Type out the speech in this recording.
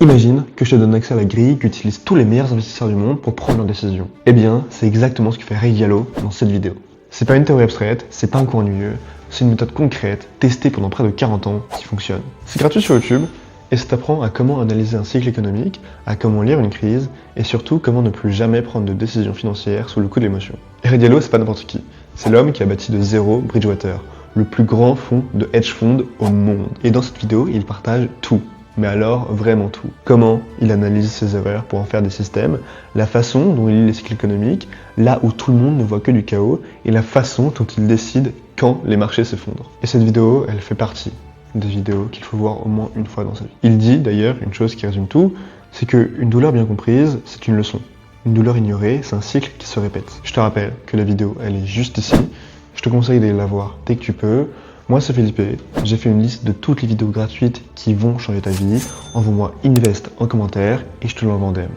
Imagine que je te donne accès à la grille qu'utilisent tous les meilleurs investisseurs du monde pour prendre leurs décisions. Eh bien, c'est exactement ce que fait Ray Diallo dans cette vidéo. C'est pas une théorie abstraite, c'est pas un cours ennuyeux, c'est une méthode concrète, testée pendant près de 40 ans, qui fonctionne. C'est gratuit sur YouTube, et ça t'apprend à comment analyser un cycle économique, à comment lire une crise, et surtout comment ne plus jamais prendre de décisions financières sous le coup de l'émotion. Et Ray Diallo, c'est pas n'importe qui. C'est l'homme qui a bâti de zéro Bridgewater, le plus grand fonds de hedge fund au monde. Et dans cette vidéo, il partage tout. Mais alors, vraiment tout. Comment il analyse ses erreurs pour en faire des systèmes, la façon dont il lit les cycles économiques, là où tout le monde ne voit que du chaos, et la façon dont il décide quand les marchés s'effondrent. Et cette vidéo, elle fait partie des vidéos qu'il faut voir au moins une fois dans sa vie. Il dit d'ailleurs une chose qui résume tout, c'est qu'une douleur bien comprise, c'est une leçon. Une douleur ignorée, c'est un cycle qui se répète. Je te rappelle que la vidéo, elle est juste ici. Je te conseille d'aller la voir dès que tu peux. Moi c'est Felipe, j'ai fait une liste de toutes les vidéos gratuites qui vont changer ta vie. Envoie-moi Invest en commentaire et je te l'envoie en DM.